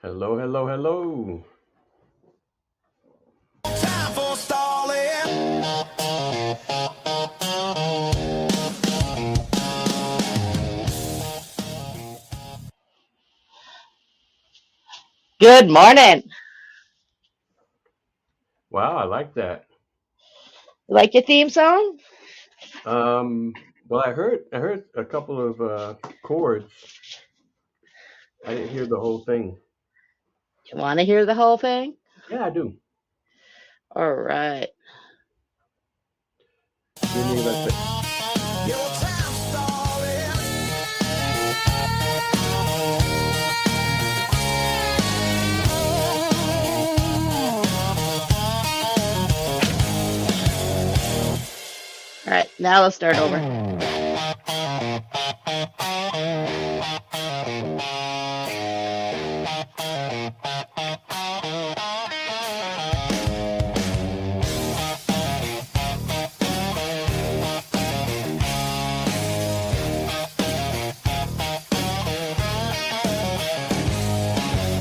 Hello, hello, hello. Time for stalling. Good morning. Wow, I like that. Like your theme song? Well, I heard a couple of chords. I didn't hear the whole thing. You want to hear the whole thing? Yeah, I do. All right. Give me like the. Your time stalling. All right. Now let's start over.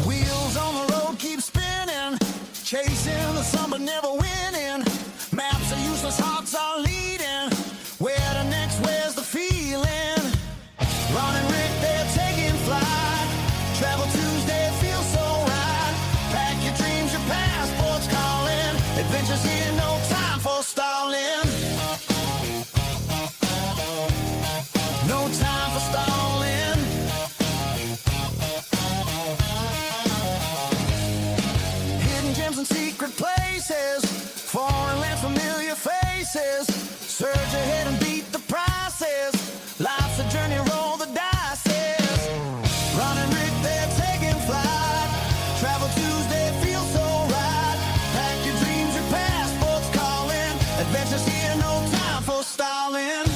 Wheels on the road keep spinning. Chasing the sun but never winning. Maps are useless, hearts are leading. Where the next, where's the feeling? Ron and Rick, they're taking flight. Travel Tuesday, feels so right. Pack your dreams, your passports calling. Adventures here, no time for stalling. No time for stalling. Hidden gems and secret places. Foreign lands, familiar faces. Surge ahead and beat the prices. Life's a journey, roll the dice. Ron and Rick, they're taking flight. Travel Tuesday, feels so right. Pack your dreams, your passports calling. Adventures here, no time for stalling.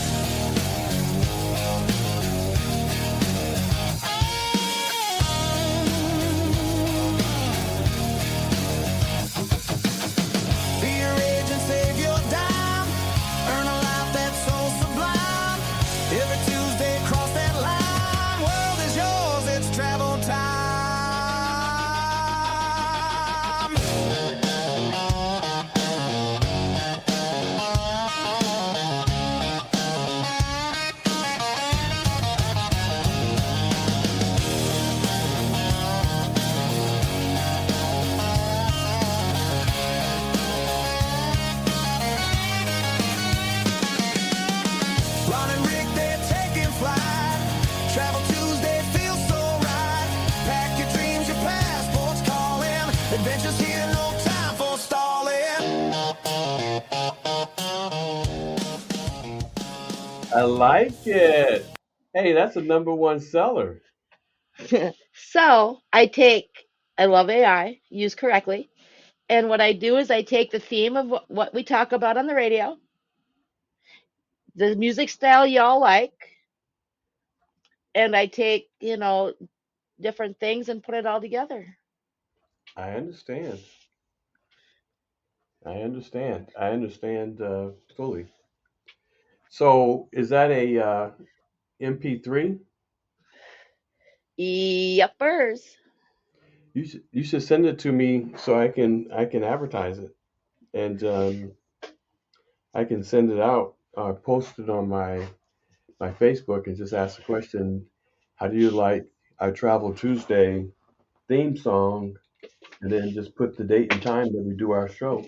Be your agent, save your dime. Earn a life that's so sublime. Every Tuesday, cross that line. World is yours, it's travel time. Ron and Rick, they're taking flight. Travel Tuesday, feels so right. Pack your dreams, your passports calling. Adventures here, no time for stalling. I like it. Hey, that's a number one seller. So I love AI, used correctly. And what I do is I take the theme of what we talk about on the radio, the music style y'all like, and I take, different things and put it all together. I understand. I understand fully. So, is that a MP3? Yuppers. You should send it to me so I can advertise it, and I can send it out, post it on my Facebook, and just ask the question, how do you like our Travel Tuesday theme song? And then just put the date and time that we do our show,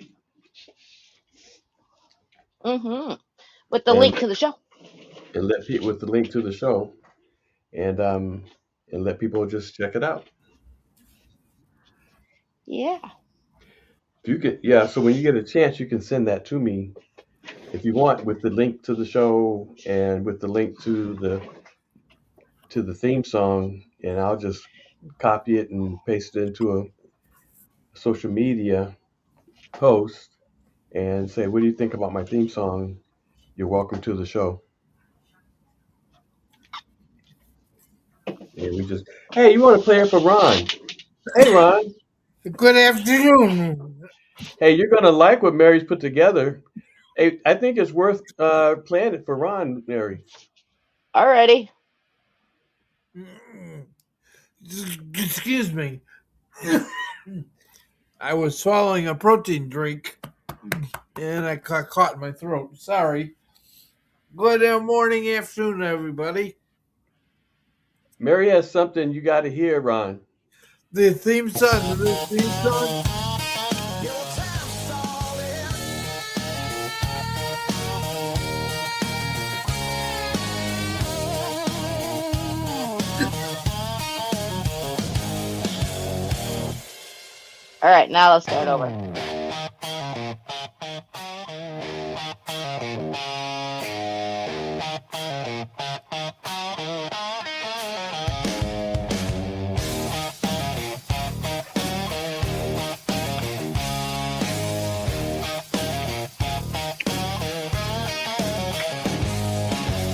Mm-hmm. With the and link to the show. let people with the link to the show, and let people just check it out. Yeah. If you get Yeah, so when you get a chance, you can send that to me if you want, with the link to the show and with the link to the theme song, and I'll just copy it and paste it into a social media post and say, "What do you think about my theme song? You're welcome to the show." And we just, hey, you want to play it for Ron? Hey, Ron. Good afternoon. Hey, you're gonna like what Mary's put together. Hey, I think it's worth playing it for Ron, Mary. Alrighty. Excuse me. I was swallowing a protein drink and I got caught in my throat. Sorry. Good morning, afternoon, everybody. Mary has something you got to hear, Ron. The theme song. The theme song. Your time stalling. All right, now let's start over.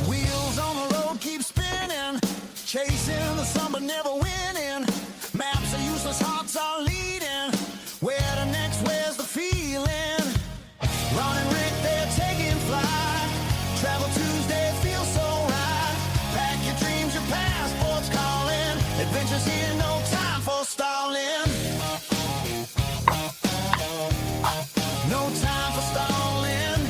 Wheels on the road keep spinning, chasing the sun but never winning. Maps are useless, hearts are leading. Where to next? Where's the feeling? Ron and Rick, they're taking flight. Travel Tuesday feels so right. Pack your dreams, your passport's calling. Adventures here, no time for stalling. No time for stalling.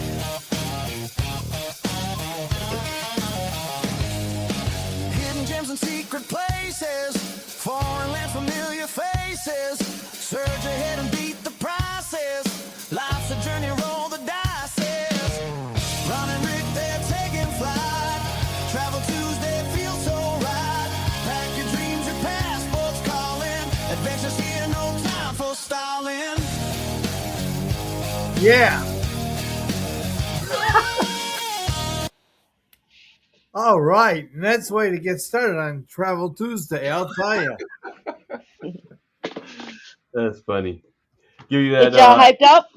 Hidden gems and secret places, foreign land, familiar faces. Surge ahead and beat the prices. Life's a journey, roll the dice. Ron and Rick, they're taking flight. Travel Tuesday feels so right. Pack your dreams, your passport's calling. Adventures here, no time for stalling. Yeah. All right. And that's the way to get started on Travel Tuesday, I'll tell you. That's funny. Give you Get that y'all hyped up?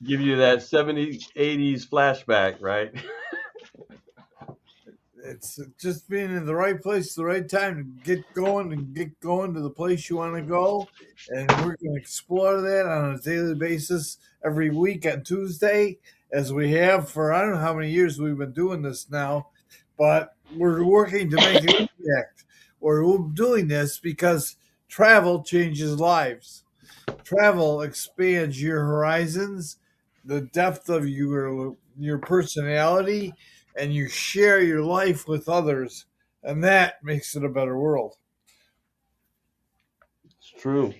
give you that 70s, 80s flashback, right? It's just being in the right place at the right time to get going to the place you want to go. And we're going to explore that on a daily basis every week on Tuesday, as we have for I don't know how many years we've been doing this now, but we're working to make an impact. We're doing this because travel changes lives. Travel expands your horizons, the depth of your personality, and you share your life with others, and that makes it a better world. It's true.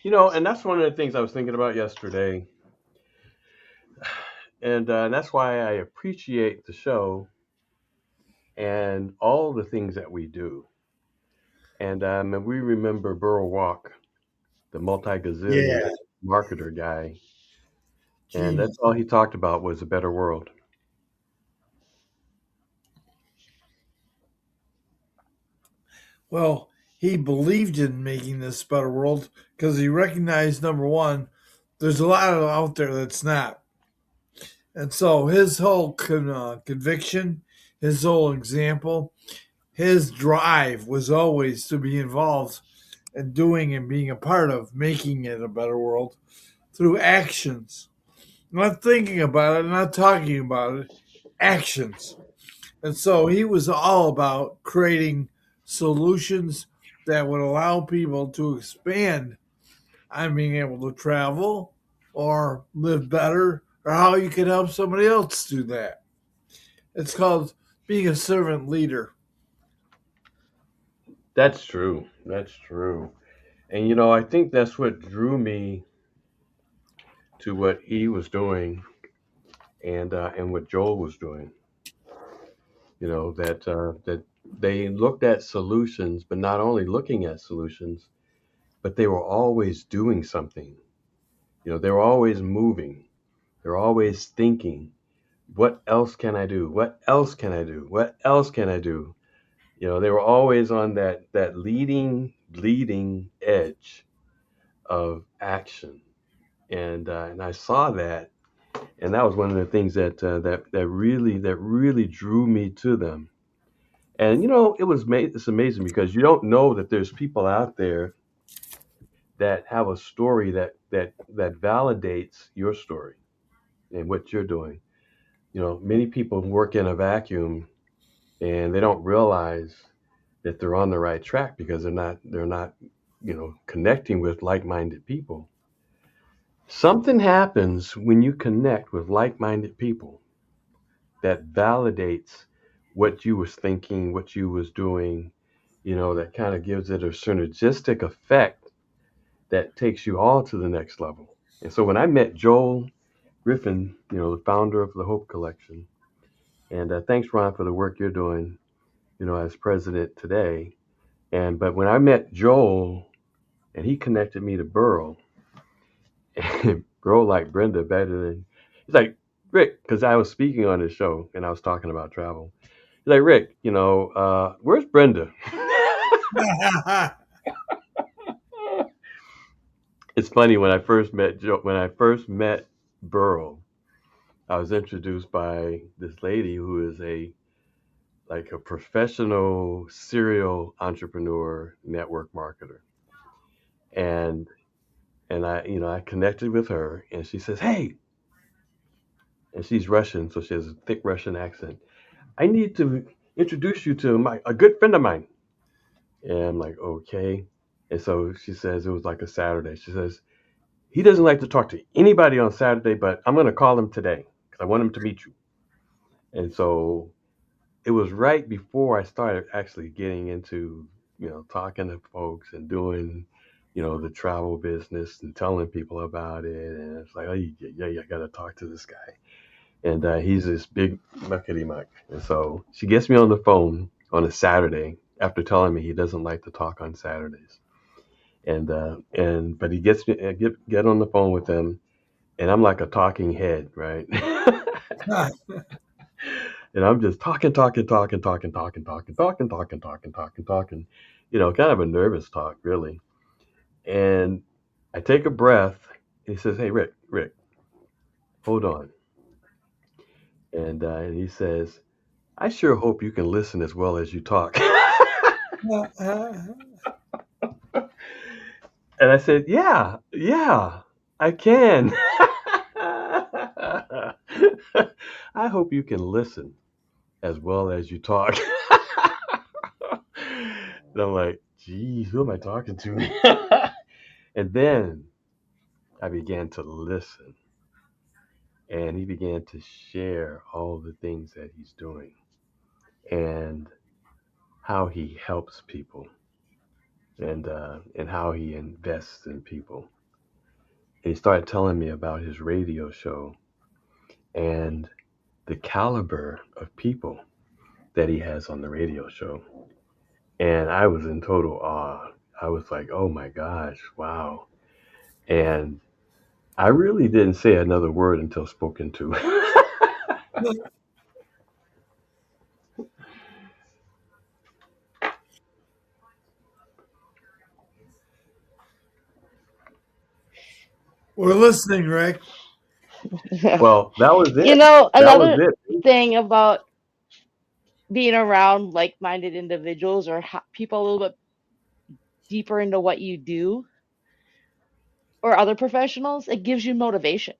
And that's one of the things I was thinking about yesterday. And that's why I appreciate the show and all the things that we do. And we remember Burl Walk, the multi-gazillion Yeah, marketer guy. And that's genius. all he talked about was a better world. Well, he believed in making this better world because he recognized number one, there's a lot of out there that's not. And so his whole conviction, his whole example, his drive was always to be involved in doing and being a part of making it a better world through actions. Not thinking about it, not talking about it, actions. And so he was all about creating solutions that would allow people to expand on being able to travel or live better or how you can help somebody else do that. It's called being a servant leader. That's true. That's true. And I think that's what drew me to what he was doing and what Joel was doing. That they looked at solutions, but not only looking at solutions, but they were always doing something. They were always moving. They were always thinking, what else can I do? What else can I do? What else can I do? They were always on that leading edge of action, and I saw that, and that was one of the things that really drew me to them. And it's amazing because you don't know that there's people out there that have a story that validates your story and what you're doing. Many people work in a vacuum and they don't realize that they're on the right track because they're not connecting with like-minded people. Something happens when you connect with like-minded people that validates what you was thinking, what you was doing, that kind of gives it a synergistic effect that takes you all to the next level. And so when I met Joel Griffin, the founder of the Hope Collection, and thanks, Ron, for the work you're doing, as president today. But when I met Joel and he connected me to Burl, and Burl liked Brenda better than he's like, Rick, because I was speaking on his show and I was talking about travel. He's like, Rick, where's Brenda? It's funny when I first met Burl, I was introduced by this lady who is a professional serial entrepreneur network marketer. And I connected with her and she says, "Hey," and she's Russian, so she has a thick Russian accent. "I need to introduce you to a good friend of mine." And I'm like, "Okay." And so she says it was like a Saturday. She says, "He doesn't like to talk to anybody on Saturday, but I'm going to call him today because I want him to meet you." And so it was right before I started actually getting into, talking to folks and doing, the travel business and telling people about it. And it's like, oh, yeah, I got to talk to this guy. And he's this big muckety muck. And so she gets me on the phone on a Saturday after telling me he doesn't like to talk on Saturdays. But he gets me get on the phone with him, and I'm like a talking head, right? And I'm just talking, talking, talking, talking, talking, talking, talking, talking, talking, talking, talking, kind of a nervous talk, really. And I take a breath. And he says, "Hey, Rick, hold on." And he says, "I sure hope you can listen as well as you talk." And I said, "Yeah, I can." I hope you can listen as well as you talk. And I'm like, geez, who am I talking to? And then I began to listen, and he began to share all the things that he's doing and how he helps people and how he invests in people. And he started telling me about his radio show and the caliber of people that he has on the radio show. And I was in total awe. I was like, oh my gosh, wow. And I really didn't say another word until spoken to. We're listening, Rick. Well, that was it. That was Another it. thing about being around like-minded individuals or people a little bit deeper into what you do or other professionals, it gives you motivation.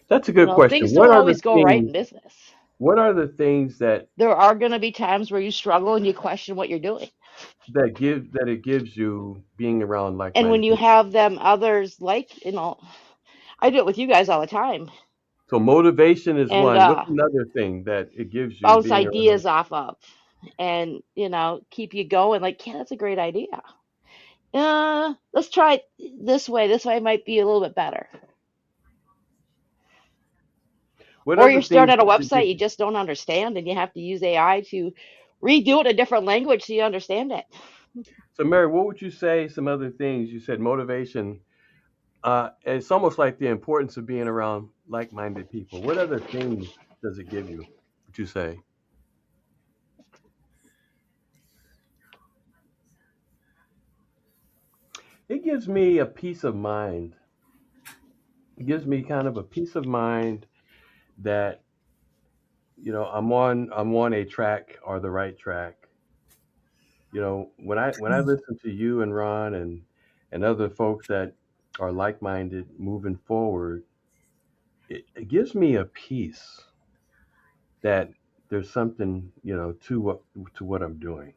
That's a good question. Things don't always go right in business. What are the things There are going to be times where you struggle and you question what you're doing. that it gives you being around And when like-minded you people? have them others like, I do it with you guys all the time So motivation is and one. What's another thing that it gives you bounce being around? ideas off of and, keep you going like, yeah, that's a great idea. Let's try it this way. This way might be a little bit better. What Or other you're staring things at a does it give website you you? just don't understand and you have to use AI to redo it in a different language so you understand it. So Mary, what would you say some other things? You said motivation. It's almost like the importance of being around like-minded people. What other things does it give you? Would you say? It gives me a peace of mind. It gives me kind of a peace of mind that I'm on a track or the right track. When I listen to you and Ron and other folks that are like-minded moving forward, it gives me a peace that there's something, to what I'm doing.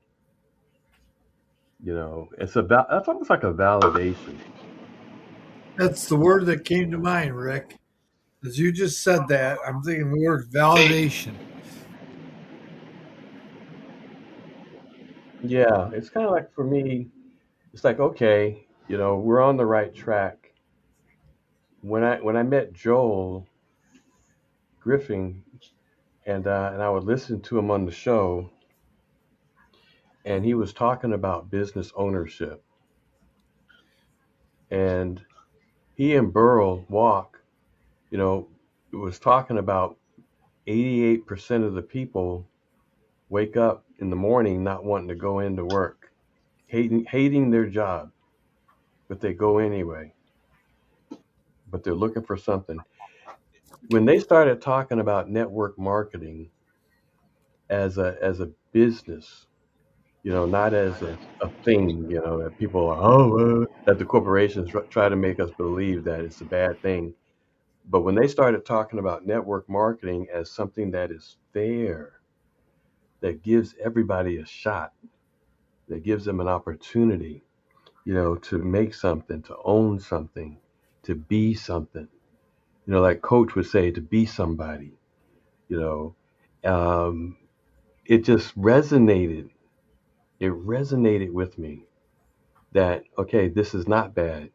That's almost like a validation. That's the word that came to mind, Rick. As you just said that, I'm thinking the word validation. Yeah, it's kind of like for me, it's like, okay, we're on the right track. When I met Joel Griffin, and I would listen to him on the show, and he was talking about business ownership, and he and Burl Walk, you know, was talking about 88% of the people wake up in the morning not wanting to go into work, hating their job, but they go anyway. But they're looking for something. When they started talking about network marketing as a business, not as a thing, that people are, that the corporations try to make us believe that it's a bad thing. But when they started talking about network marketing as something that is fair, that gives everybody a shot, that gives them an opportunity, to make something, to own something, to be something, like Coach would say, to be somebody, you know, um, it just resonated. It resonated with me that, okay, this is not bad.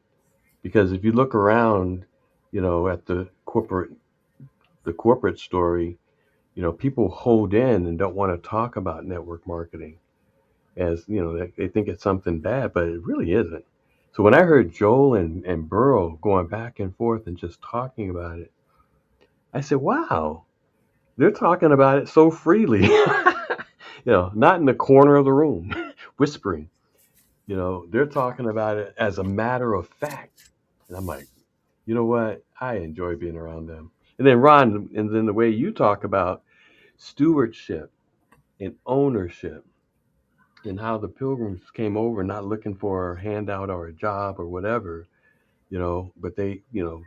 Because if you look around, at the corporate story, people hold in and don't want to talk about network marketing as, they think it's something bad, but it really isn't. So when I heard Joel and Burl going back and forth and just talking about it, I said, wow, they're talking about it so freely, not in the corner of the room, whispering, they're talking about it as a matter of fact. And I'm like, you know what? I enjoy being around them. And then Ron, and then the way you talk about stewardship and ownership and how the pilgrims came over not looking for a handout or a job or whatever, but they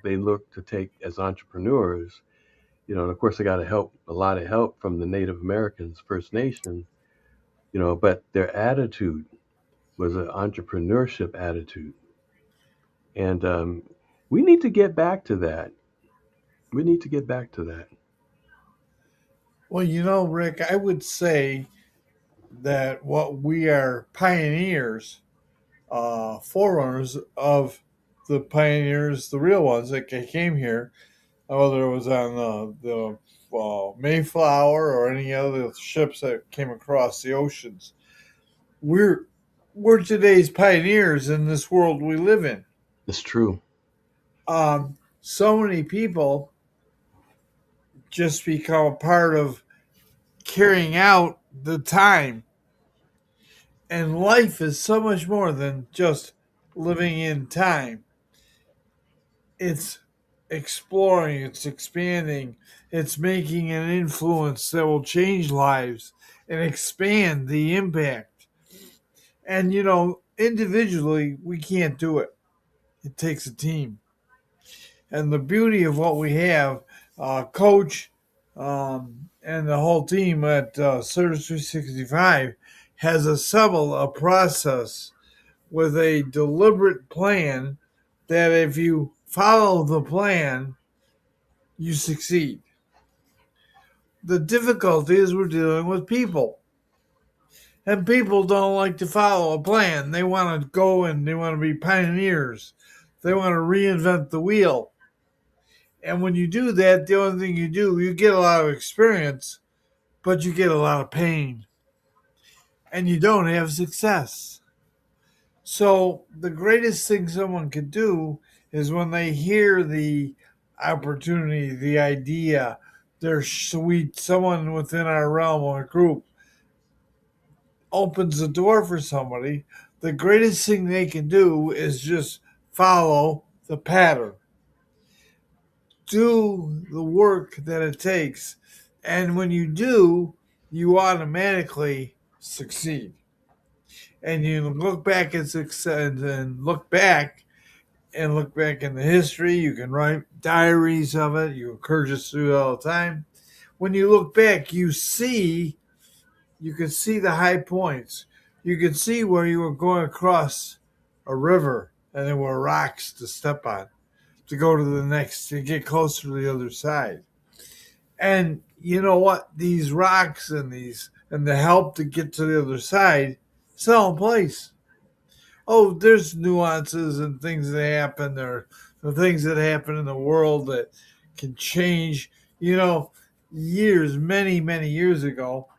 look to take as entrepreneurs, and of course they got a lot of help from the Native Americans, First Nation, but their attitude was an entrepreneurship attitude. And we need to get back to that. We need to get back to that. Well, Rick, I would say that what we are pioneers, forerunners of the pioneers, the real ones that came here, whether it was on the Mayflower or any other ships that came across the oceans. We're we're today's pioneers in this world we live in. It's true. So many people just become a part of carrying out the time. And life is so much more than just living in time. It's exploring, it's expanding, it's making an influence that will change lives and expand the impact. And, individually, we can't do it. It takes a team. And the beauty of what we have, Coach and the whole team at Service 365 has assembled a process with a deliberate plan that if you follow the plan, you succeed. The difficulty is we're dealing with people. And people don't like to follow a plan. They want to go and they want to be pioneers. They want to reinvent the wheel. And when you do that, the only thing you do, you get a lot of experience, but you get a lot of pain. And you don't have success. So the greatest thing someone could do is when they hear the opportunity, the idea, they're sweet, someone within our realm or group opens the door for somebody, the greatest thing they can do is just follow the pattern. Do the work that it takes. And when you do, you automatically succeed. And you look back at success and look back in the history. You can write diaries of it. You encourage us to do it all the time. when you look back, you can see the high points. You can see where you were going across a river and there were rocks to step on to go to the next, to get closer to the other side. And you know what? These rocks and the help to get to the other side still in place. Oh, there's nuances and things that happen. There are things that happen in the world that can change. You know, many years ago,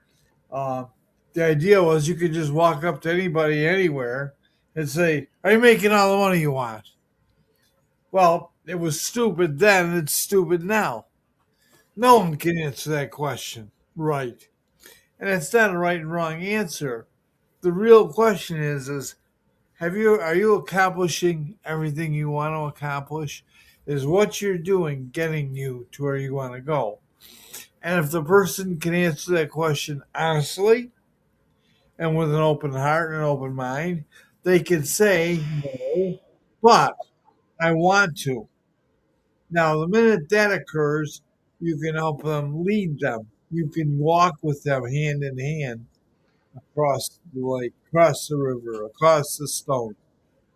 uh, the idea was you could just walk up to anybody anywhere and say, "Are you making all the money you want?" Well, it was stupid then. It's stupid now. No one can answer that question right, and it's not a right and wrong answer. The real question is are you accomplishing everything you want to accomplish? Is what you're doing getting you to where you want to go? And if the person can answer that question honestly and with an open heart and an open mind, they can say no, but I want to. Now, the minute that occurs, you can help them lead them. You can walk with them hand in hand across the lake, across the river, across the stone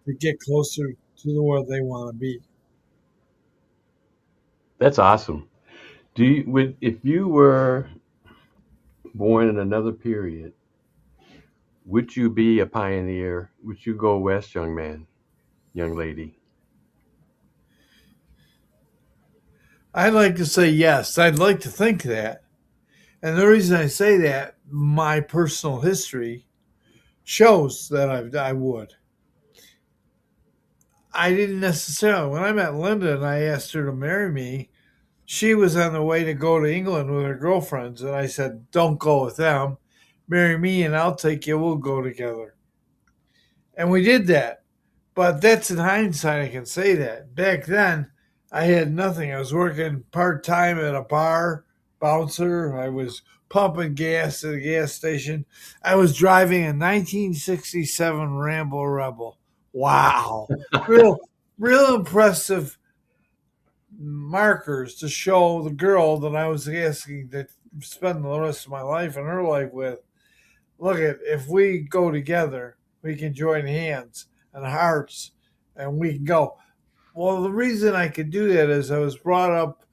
to get closer to where they want to be. That's awesome. If you were born in another period, would you be a pioneer? Would you go west, young man, young lady? I'd like to say yes. I'd like to think that. And the reason I say that, my personal history shows that I would. I didn't necessarily. When I met Linda and I asked her to marry me, she was on the way to go to England with her girlfriends. And I said, don't go with them. Marry me and I'll take you. We'll go together. And we did that. But that's in hindsight, I can say that. Back then, I had nothing. I was working part time at a bar, bouncer. I was pumping gas at a gas station. I was driving a 1967 Rambo Rebel. Wow. Real, real impressive markers to show the girl that I was asking to spend the rest of my life and her life with. Look at, if we go together, we can join hands and hearts and we can go. Well, the reason I could do that is I was brought up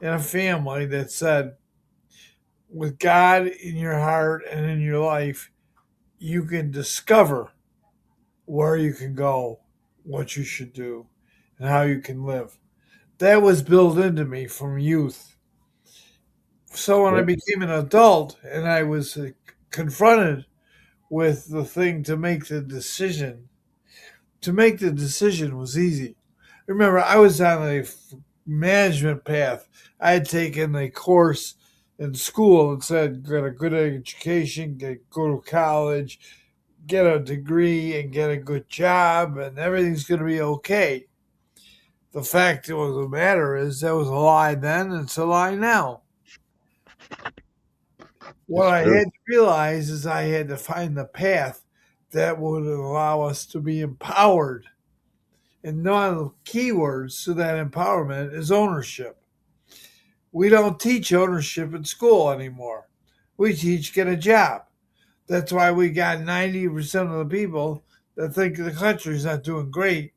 in a family that said, with God in your heart and in your life, you can discover where you can go, what you should do, and how you can live. That was built into me from youth. So when I Yep. became an adult and I was confronted with the thing to make the decision was easy. Remember, I was on a management path. I had taken a course in school and said, get a good education, go to college, get a degree, and get a good job, and everything's going to be okay. The fact of the matter is, that was a lie then, and it's a lie now. What It's I true. had to realize is I had to find the path that would allow us to be empowered. And one of the key words to that empowerment is ownership. We don't teach ownership in school anymore. We teach get a job. That's why we got 90% of the people that think the country's not doing great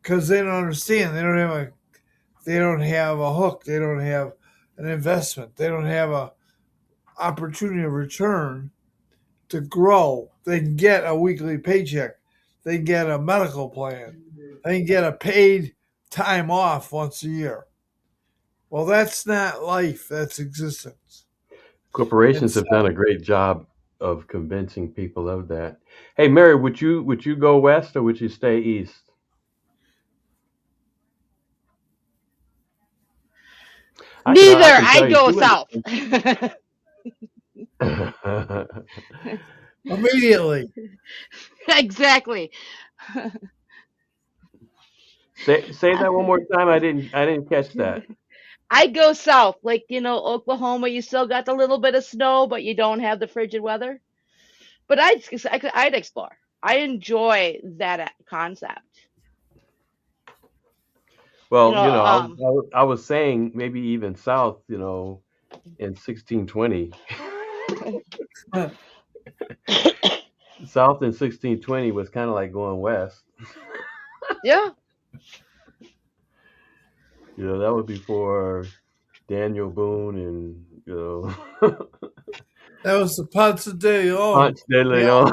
because they don't understand. They don't have a hook. They don't have an investment. They don't have a opportunity of return to grow. They can get a weekly paycheck. They can get a medical plan. They can get a paid time off once a year. Well, that's not life. That's existence. And Corporations so have done a great job of convincing people of that. Hey, Mary, would you go west or would you stay east? Neither. I can I tell you go two south. individuals. immediately, Exactly. Say that one more time. I didn't catch that. I go south, like Oklahoma. You still got the little bit of snow, but you don't have the frigid weather. But I'd explore. I enjoy that concept. You Well, know, I was saying maybe even south. in 1620. Huh. South in 1620 was kind of like going west. Yeah. That was before Daniel Boone and That was the Ponce de Leon. Ponce de Leon Leon.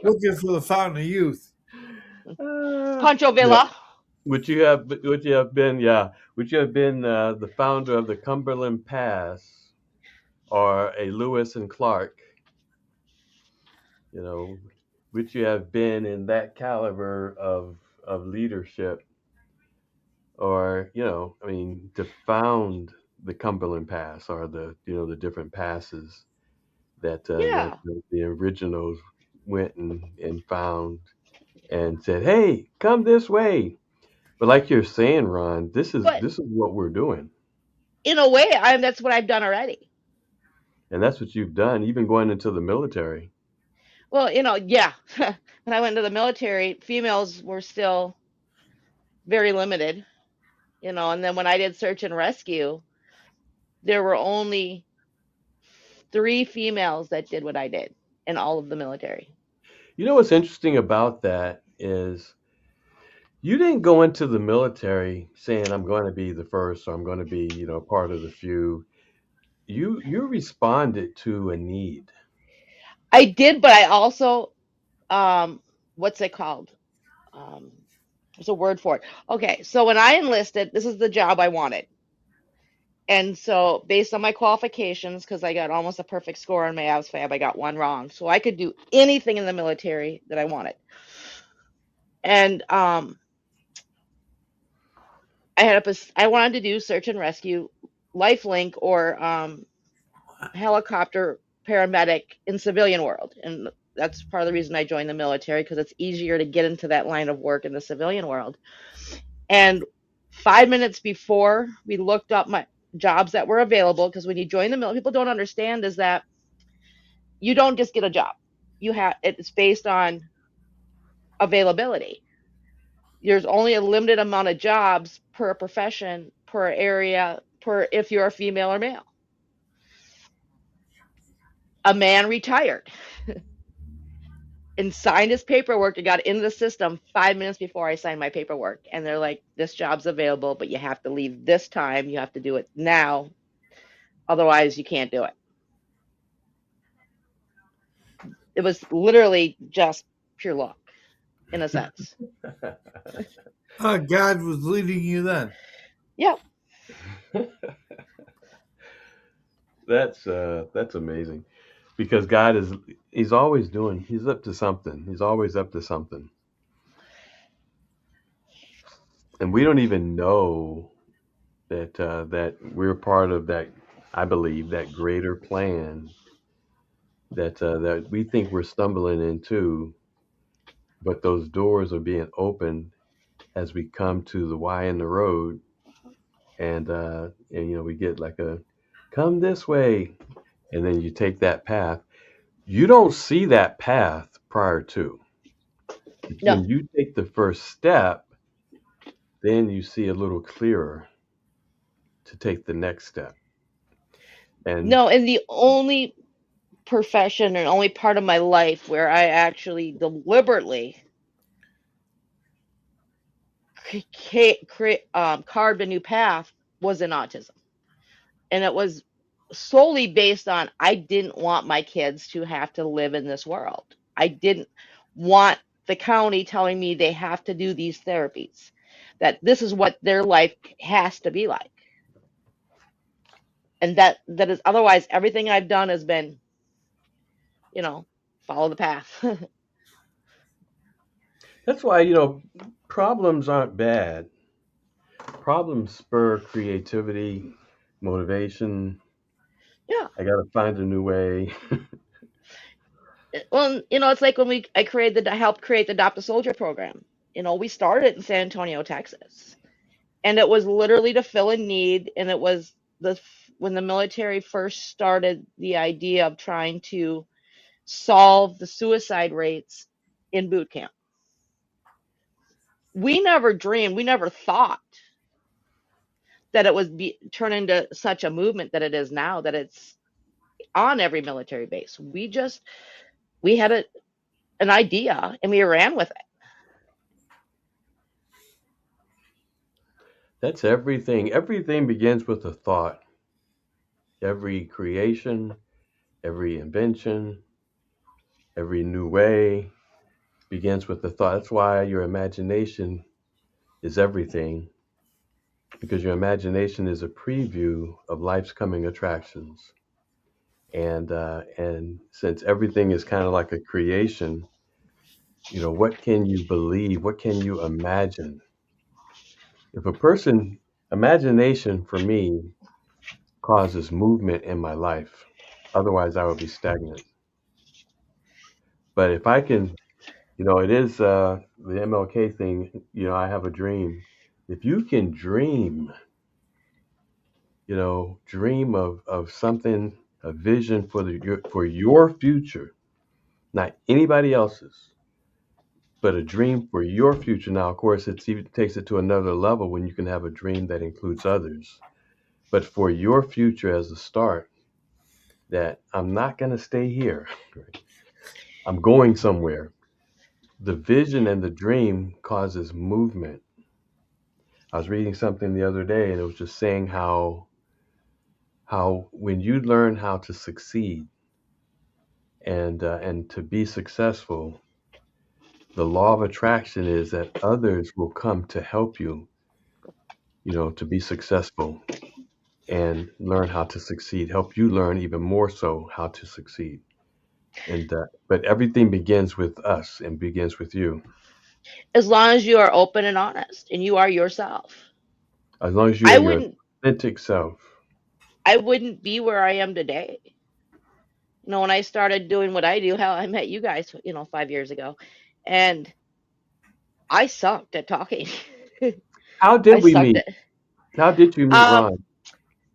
looking for the fountain of youth. Pancho Yeah. Villa. Would you have been the founder of the Cumberland Pass or a Lewis and Clark? You know, would you have been in that caliber of leadership, or I mean, to found the Cumberland Pass or the different passes that Yeah. the originals went and found and said, "Hey, come this way." But like you're saying, Ron, this is But this is what we're doing, in a way, that's what I've done already. and that's what you've done, even going into the military. Well, yeah. When I went into the military, females were still very limited, and then when I did search and rescue, there were only 3 females that did what I did in all of the military. You know what's interesting about that is you didn't go into the military saying I'm going to be the first or I'm going to be, part of the few. You responded to a need. I did, but I also, what's it called? Um, there's a word for it. Okay, so when I enlisted, this is the job I wanted. And so, based on my qualifications, because I got almost a perfect score on my ASVAB, I got one wrong. So I could do anything in the military that I wanted. And I wanted to do search and rescue, lifelink, or helicopter paramedic in civilian world. And that's part of the reason I joined the military, because it's easier to get into that line of work in the civilian world. And 5 minutes before we looked up my jobs that were available, because when you join the military, people don't understand is that you don't just get a job. It's based on availability. There's only a limited amount of jobs per profession, per area, per if you're a female or male. A man retired and signed his paperwork and got into the system 5 minutes before I signed my paperwork. And they're like, this job's available, but you have to leave this time. You have to do it now. Otherwise, you can't do it. It was literally just pure luck, in a sense. God was leading you then. Yeah. That's amazing, because God he's always he's up to something. He's always up to something. And we don't even know that we're part of that. I believe that greater plan that we think we're stumbling into, but those doors are being opened as we come to the Y in the road, and we get like a come this way, and then you take that path. You don't see that path prior to. It's No. when you take the first step, then you see a little clearer to take the next step. And No. And the only profession and only part of my life where I actually deliberately carved a new path was in autism. And it was solely based on I didn't want my kids to have to live in this world. I didn't want the county telling me they have to do these therapies, that this is what their life has to be like. And that is otherwise everything I've done has been, follow the path. that's why, problems aren't bad. Problems spur creativity, motivation. Yeah. I got to find a new way. Well, it's like when I helped create the Adopt a Soldier program. We started in San Antonio, Texas, and it was literally to fill a need. And it was when the military first started the idea of trying to solve the suicide rates in boot camp. We never dreamed, we never thought that it would turn into such a movement that it is now, that it's on every military base. We had an idea and we ran with it. That's everything. Everything begins with a thought. Every creation, every invention, every new way begins with a thought. That's why your imagination is everything, because your imagination is a preview of life's coming attractions. And since everything is kind of like a creation, what can you believe? What can you imagine? If a person, imagination for me causes movement in my life. Otherwise, I would be stagnant. But if I can, it is the MLK thing. I have a dream. If you can dream, dream of something, a vision for your future, not anybody else's, but a dream for your future. Now, of course, it even takes it to another level when you can have a dream that includes others. But for your future as a start, that I'm not going to stay here. I'm going somewhere. The vision and the dream causes movement. I was reading something the other day, and it was just saying how when you learn how to succeed and to be successful, the law of attraction is that others will come to help you, to be successful and learn how to succeed. Help you learn even more so how to succeed. And but everything begins with us and begins with you. As long as you are open and honest and you are yourself. As long as you I are your wouldn't authentic self. I wouldn't be where I am today. When I started doing what I do, hell, I met you guys, 5 years ago, and I sucked at talking. How I did we sucked meet? at. How did you meet Um, Ron?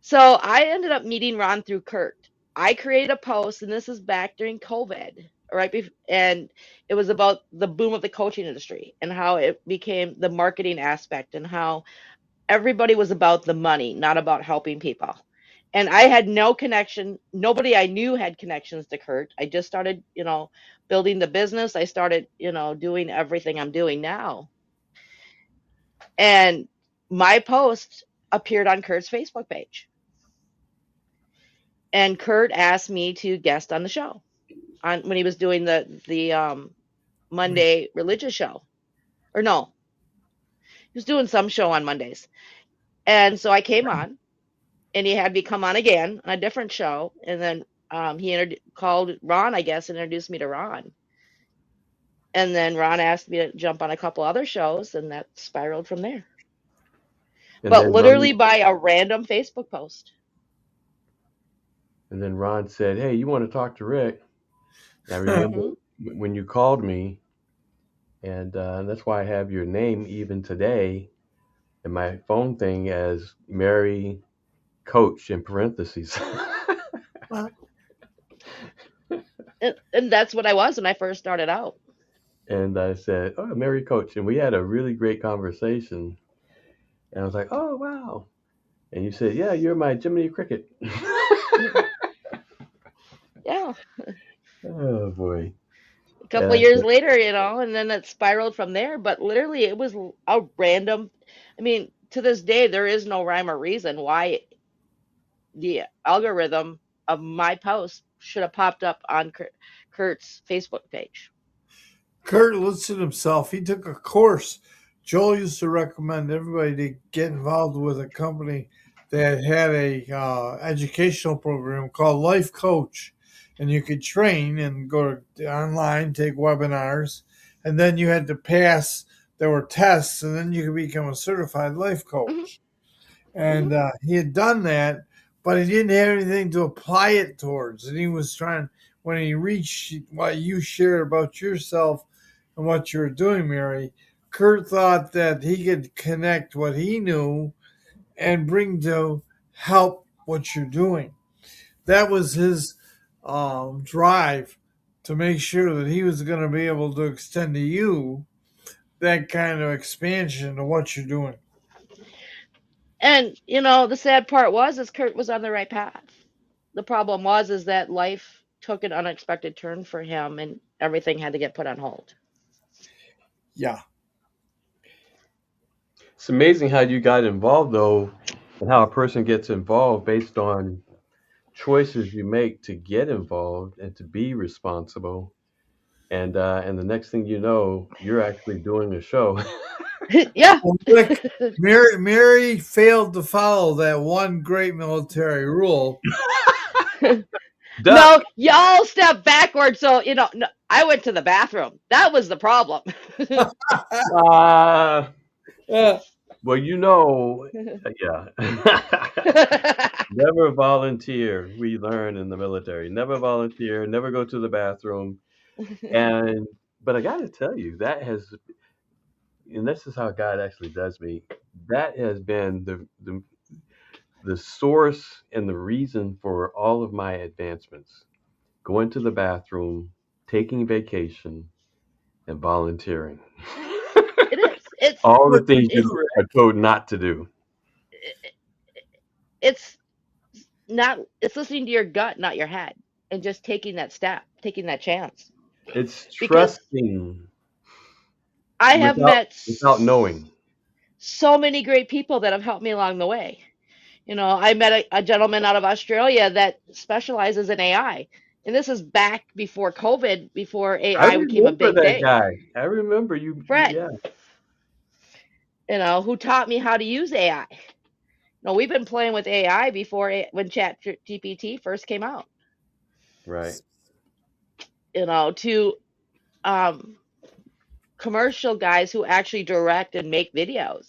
so I ended up meeting Ron through Kurt. I created a post, and this is back during COVID, right? And it was about the boom of the coaching industry and how it became the marketing aspect and how everybody was about the money, not about helping people. And I had no connection. Nobody I knew had connections to Kurt. I just started, building the business. I started, doing everything I'm doing now. And my post appeared on Kurt's Facebook page. And Kurt asked me to guest on the show on when he was doing the Monday religious show. Or no, he was doing some show on Mondays. And so I came on and he had me come on again on a different show. And then he called Ron, I guess, and introduced me to Ron. And then Ron asked me to jump on a couple other shows, and that spiraled from there. And But then Ron literally by a random Facebook post. and then Ron said, "Hey, you want to talk to Rick?" And I remember Hmm. when you called me, and that's why I have your name even today in my phone thing as Mary Coach in parentheses. And that's what I was when I first started out. And I said, "Oh, Mary Coach," and we had a really great conversation. And I was like, "Oh, wow!" And you said, "Yeah, you're my Jiminy Cricket." Yeah. Oh boy. A couple of Yeah. years later, and then it spiraled from there. But literally, it was a random. I mean, to this day, there is no rhyme or reason why the algorithm of my post should have popped up on Kurt's Facebook page. Kurt listed himself. He took a course. Joel used to recommend everybody to get involved with a company that had a educational program called Life Coach, and you could train and go online, take webinars, and then you had to pass. There were tests, and then you could become a certified life Hmm. coach. Hmm. And he had done that, but he didn't have anything to apply it towards. And he was trying, when he reached what you shared about yourself and what you were doing, Mary, Kurt thought that he could connect what he knew and bring to help what you're doing. That was his drive to make sure that he was going to be able to extend to you that kind of expansion of what you're doing. And the sad part is Kurt was on the right path. The problem is that life took an unexpected turn for him, and everything had to get put on hold. Yeah. It's amazing how you got involved, though, and how a person gets involved based on choices you make to get involved and to be responsible. And the next thing you know, you're actually doing a show. Yeah. Well, Rick, Mary failed to follow that one great military rule. Duck. No, y'all step backwards. So, no, I went to the bathroom. That was the problem. Uh, Uh, well, yeah. Never volunteer. We learn in the military. Never volunteer. Never go to the bathroom. And but I got to tell you, and this is how God actually does me. That has been the source and the reason for all of my advancements. Going to the bathroom, taking vacation, and volunteering. It is. It's All the but things it, you are told not to do. it's not. It's listening to your gut, not your head, and just taking that step, taking that chance. It's Because trusting I have without met without knowing. so many great people that have helped me along the way. I met a gentleman out of Australia that specializes in AI. And this is back before COVID, before I AI became a remember big that thing. guy. I remember you Fred, yeah. who taught me how to use AI. We've been playing with AI when Chat GPT first came out. Right. To um, commercial guys who actually direct and make videos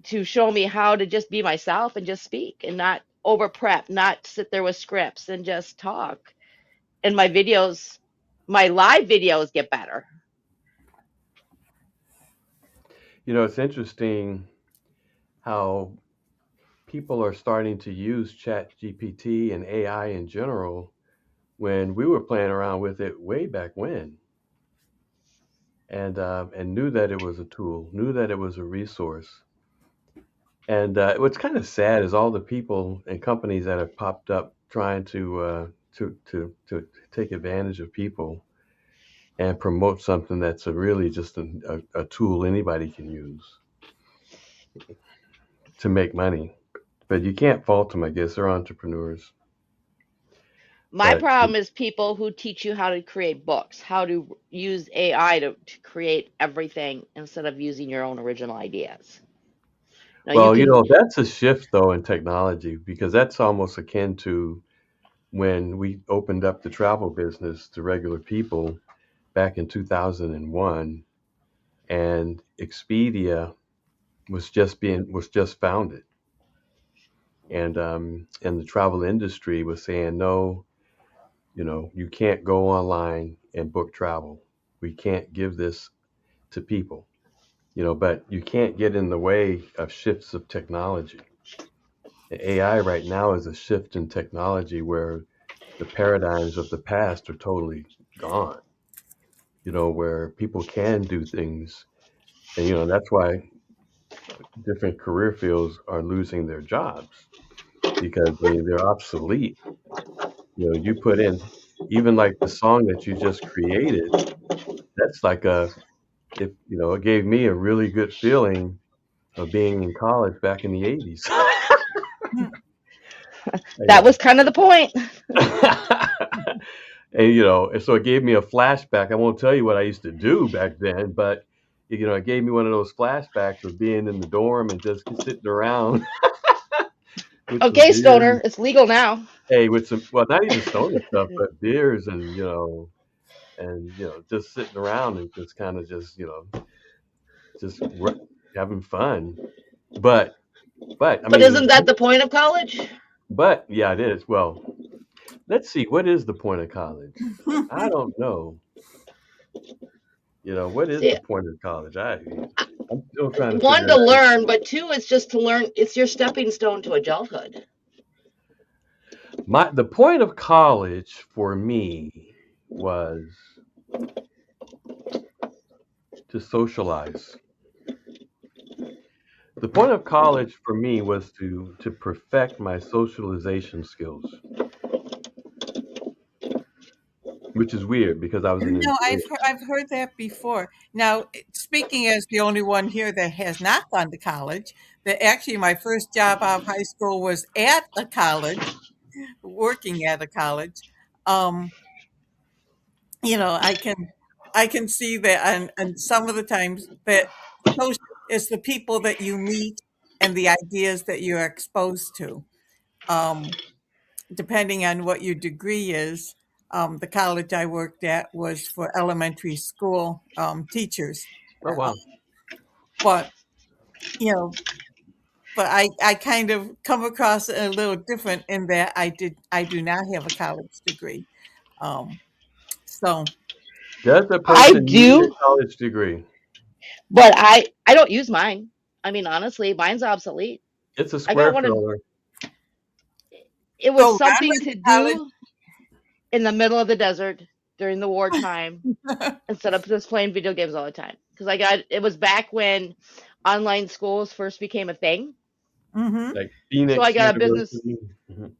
to show me how to just be myself and just speak and not over prep, not sit there with scripts and just talk. And my live videos get better. It's interesting how people are starting to use Chat GPT and AI in general when we were playing around with it way back when, and knew that it was a tool, knew that it was a resource. And what's kind of sad is all the people and companies that have popped up trying to take advantage of people and promote something that's really just a tool anybody can use to make money. But you can't fault them, I guess. They're entrepreneurs. My But problem is people who teach you how to create books, how to use AI to create everything instead of using your own original ideas. Now you well, can, that's a shift though in technology because that's almost akin to when we opened up the travel business to regular people back in 2001, and Expedia was just founded, and the travel industry was saying no, you can't go online and book travel. We can't give this to people, but you can't get in the way of shifts of technology. AI right now is a shift in technology where the paradigms of the past are totally gone, where people can do things. And, that's why different career fields are losing their jobs because they're obsolete. You put in, even like the song that you just created, that's like it gave me a really good feeling of being in college back in the 80s. that was kind of the point. And so it gave me a flashback. I won't tell you what I used to do back then, but it gave me one of those flashbacks of being in the dorm and just sitting around with some Okay, beers. Stoner, it's legal now. Hey, with some, well, not even stoner stuff, but beers and just sitting around and just kind of just having fun. But I But mean, isn't that the point of college? but yeah, it is. Well, let's see. What is the point of college? I don't know. What is See, the point of college? I'm still trying to one figure to it out. learn, but two, it's just to learn. It's your stepping stone to adulthood. The point of college for me was to socialize. The point of college for me was to perfect my socialization skills, which is weird because I was an No, engineer. I've heard that before. Now, speaking as the only one here that has not gone to college, that actually my first job out of high school was at a college, working at a college. Um, I can see that, and some of the times that social is the people that you meet and the ideas that you're exposed to. Um, Depending on what your degree is, the college I worked at was for elementary school teachers. Oh Uh, wow. but you know, but I kind of come across it a little different in that I do not have a college degree. Um, so Does a I person need a do, college degree? but I don't use mine. I mean, honestly, mine's obsolete. It's a I got square one. filler. It so was Ron something went to to college. do in the middle of the desert during the wartime instead of just playing video games all the time. Because it was back when online schools first became a thing. Hmm. Like So I Phoenix got a business, University. Mhm.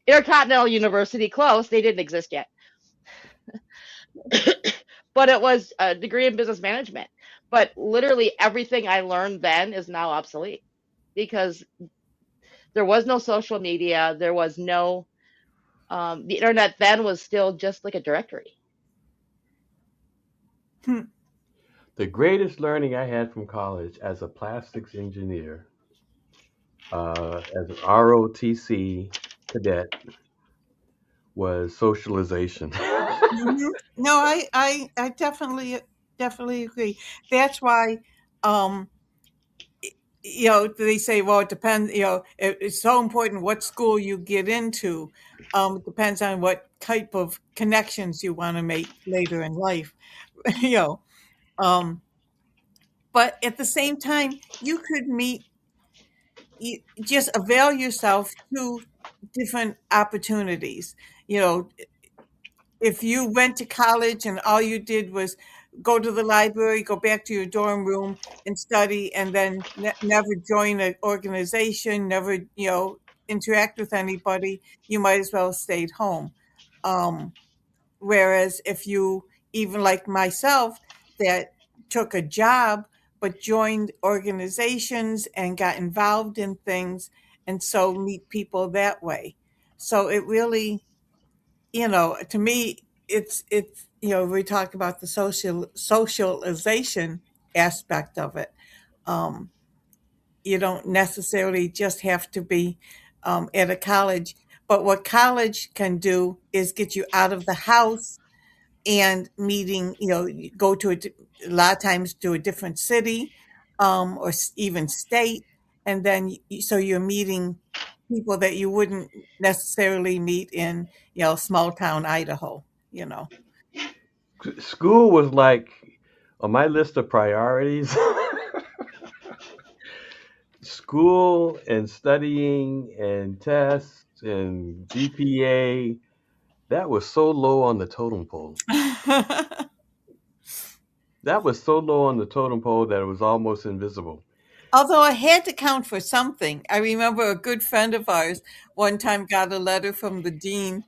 Intercontinental University, close. They didn't exist yet. But it was a degree in business management. But literally everything I learned then is now obsolete because there was no social media. There was no, the internet then was still just like a directory. The greatest learning I had from college as a plastics engineer, as an ROTC cadet, was socialization. Hmm. No, I definitely agree. That's why, um, they say, well, it depends. It's so important what school you get into. It depends on what type of connections you want to make later in life. you know, um, but at the same time, you could just avail yourself to different opportunities. You know, if you went to college and all you did was go to the library, go back to your dorm room and study, and then never join an organization, never, interact with anybody, you might as well have stayed home. Um, Whereas if you, even like myself, that took a job but joined organizations and got involved in things, and so meet people that way. So it really, to me, we talk about the socialization aspect of it. Um, you don't necessarily just have to be at a college, but what college can do is get you out of the house and meeting. You go to a lot of times to a different city, or even state, and then so you're meeting people that you wouldn't necessarily meet in small town Idaho. You know. School was like on my list of priorities. School and studying and tests and GPA, that was so low on the totem pole. That was so low on the totem pole that it was almost invisible. Although I had to count for something. I remember a good friend of ours one time got a letter from the dean,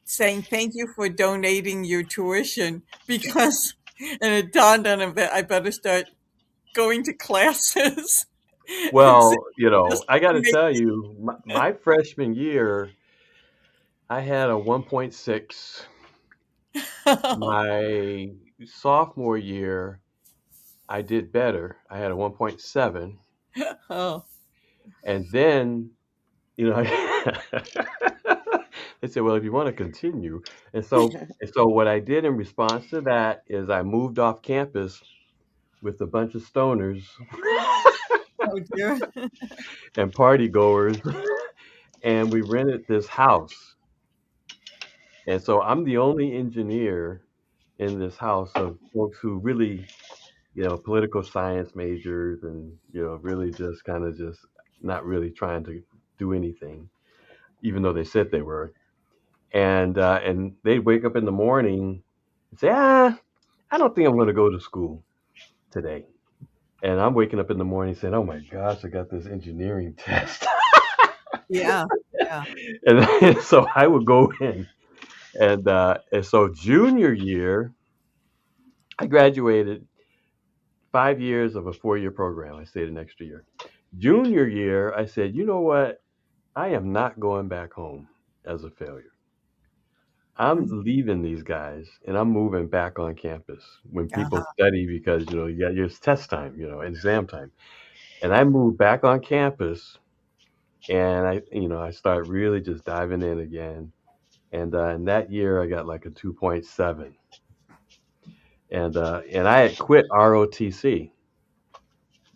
saying, "Thank you for donating your tuition," because, and it dawned on him that I better start going to classes. And so Well, just I got to make, tell you, my freshman year, I had a 1.6. oh, My sophomore year, I did better. I had a 1.7. oh. And then, you know, they said, well, if you want to continue. And so what I did in response to that is I moved off campus with a bunch of stoners Oh dear. and party goers, and we rented this house. And so I'm the only engineer in this house of folks who really, political science majors and, really just kind of just not really trying to do anything, even though they said they were. And they'd wake up in the morning and say, I don't think I'm going to go to school today. And I'm waking up in the morning saying, "Oh my gosh, I got this engineering test." Yeah. Yeah. And so I would go in, and so junior year, I graduated 5 years of a 4-year program. I stayed an extra year. Junior year, I said, you know what? I am not going back home as a failure. I'm Mhm. leaving these guys and I'm moving back on campus when people Uh-huh. study because, you got your test time, exam time. And I moved back on campus and I start really just diving in again. And in that year, I got like a 2.7. And I had quit ROTC.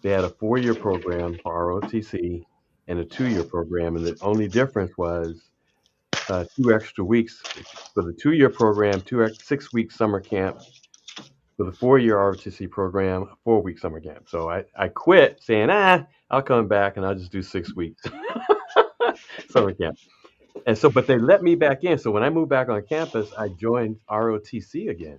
They had a 4-year program for ROTC and a 2-year program. And the only difference was 2 extra weeks for the 2-year program, 6 week summer camp. For the 4-year ROTC program, a 4-week summer camp. So I quit saying, I'll come back and I'll just do 6 weeks summer camp. And so, but they let me back in. So when I moved back on campus, I joined ROTC again.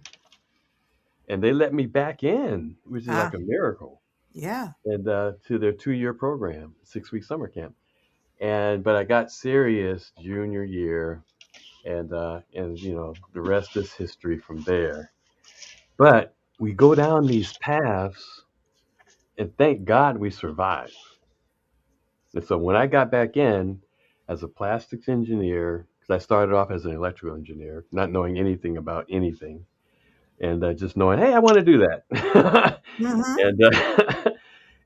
And they let me back in, which is like Ah, a miracle. yeah. And to their 2-year program, 6 week summer camp. But I got serious junior year, and the rest is history from there. But we go down these paths, and thank God we survived. And so when I got back in as a plastics engineer, because I started off as an electrical engineer, not knowing anything about anything, and just knowing, hey, I want to do that. Mhm.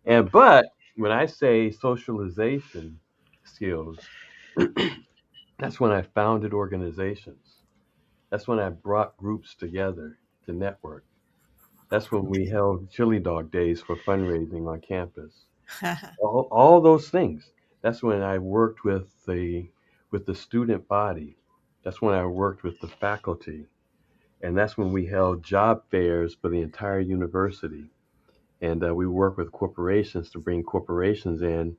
and but when I say socialization skills, that's when I founded organizations. That's when I brought groups together to network. That's when we held chili dog days for fundraising on campus. All those things. That's when I worked with the student body. That's when I worked with the faculty, and that's when we held job fairs for the entire university. And we worked with corporations to bring corporations in,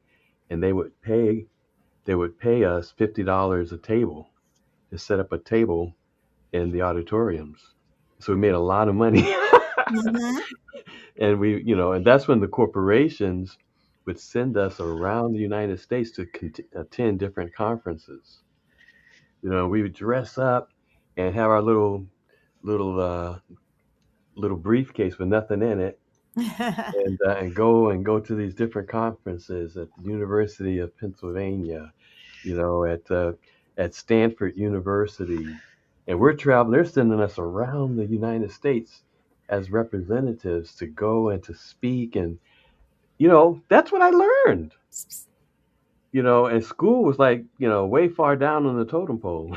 and they would pay us $50 a table to set up a table in the auditoriums. So we made a lot of money. Mhm. And that's when the corporations would send us around the United States to attend different conferences. We would dress up and have our little little briefcase with nothing in it, and go to these different conferences at the University of Pennsylvania, at Stanford University, and we're traveling. They're sending us around the United States as representatives to go and to speak, and that's what I learned. And school was like way far down on the totem pole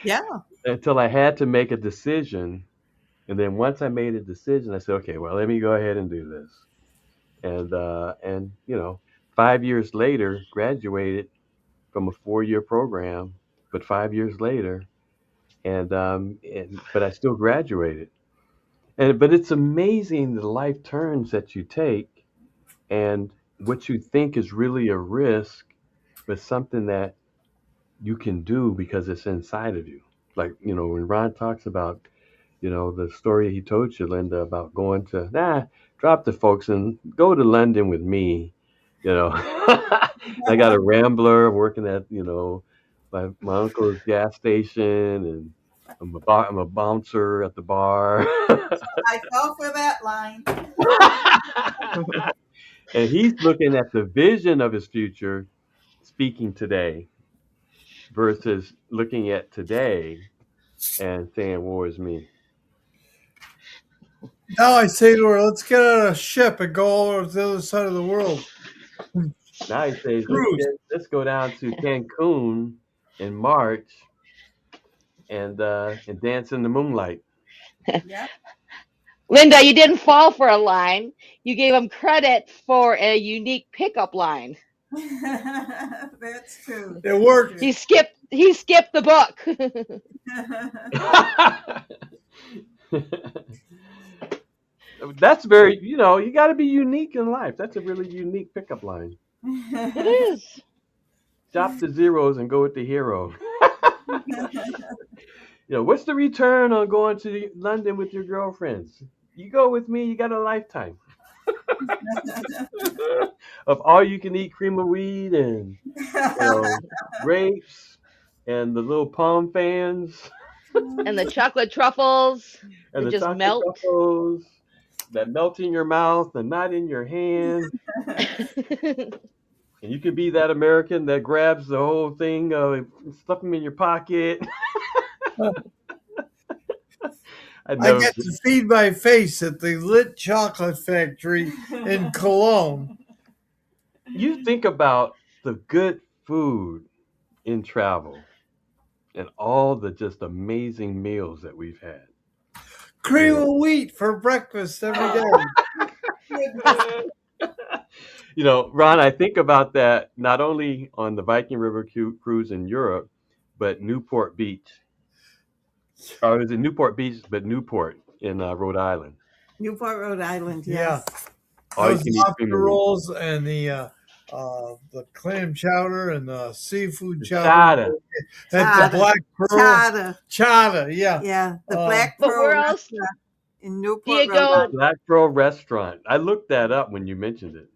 Yeah. until I had to make a decision, and then once I made a decision, I said, okay, well, let me go ahead and do this. And 5 years later, graduated from a 4-year program, but 5 years later, but I still graduated. But it's amazing the life turns that you take, and what you think is really a risk, but something that you can do because it's inside of you. Like when Ron talks about the story he told you, Linda, about going to drop the folks and go to London with me. I got a Rambler. I'm working at my uncle's gas station, and I'm a bouncer at the bar. I fell for that line. And he's looking at the vision of his future, speaking today, versus looking at today and saying, "Woe is me." Now I say to her, let's get on a ship and go over to the other side of the world. Now he says, Cruise. let's go down to Cancun in March and dance in the moonlight. Yeah. Linda, you didn't fall for a line. You gave him credit for a unique pickup line. That's true. It worked. He skipped the book. That's very, you got to be unique in life. That's a really unique pickup line. It is. Stop the zeros and go with the hero. What's the return on going to London with your girlfriends? You go with me, you got a lifetime. of all you can eat cream of wheat and grapes and the little palm fans And the chocolate truffles and that the just chocolate melt. truffles that melt in your mouth and not in your hand. And you can be that American that grabs the whole thing, stuff them in your pocket. I I never. get to feed my face at the lit chocolate factory in Cologne. You think about the good food in travel and all the just amazing meals that we've had. Cream of wheat for breakfast every day. Ron, I think about that not only on the Viking River cruise in Europe, but Newport Beach. Or is it Newport Beach, but Newport in Rhode Island? Newport, Rhode Island. Yeah, Yes. All you those can eat cream lobster of wheat. rolls and the clam chowder and the seafood The chowder chata. at the Chata. Black Pearl Chata. Chata. Yeah, Yeah. The Um, Black But Pearl where else restaurant in do Newport, you Rhode The go? Island. Black Pearl Restaurant. I looked that up when you mentioned it.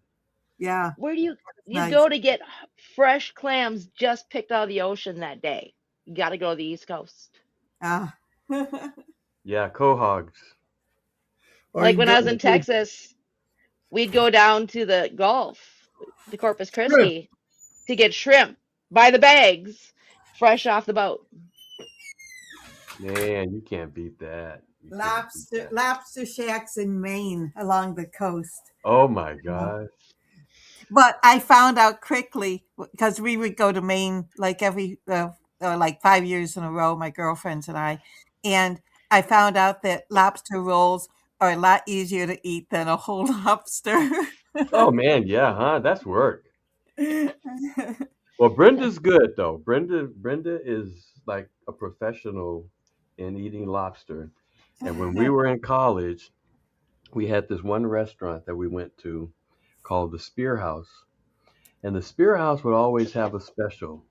Yeah. Where do you Nice. go to get fresh clams just picked out of the ocean that day? You got to go to the East Coast. Ah. Yeah, Quahogs. or you Like can when I go was in to Texas, we'd go down to the Gulf, to Corpus shrimp. Christi, to get shrimp by the bags, fresh off the boat. Man, you can't beat that. You can't beat that. Lobster shacks in Maine along the coast. Oh my Yeah. God. But I found out quickly because we would go to Maine like like 5 years in a row, my girlfriends and I, and I found out that lobster rolls are a lot easier to eat than a whole lobster. Oh man, yeah, huh? That's work. Well, Brenda's good though. Brenda is like a professional in eating lobster. And when we were in college, we had this one restaurant that we went to called the Spear House. And the Spear House would always have a special,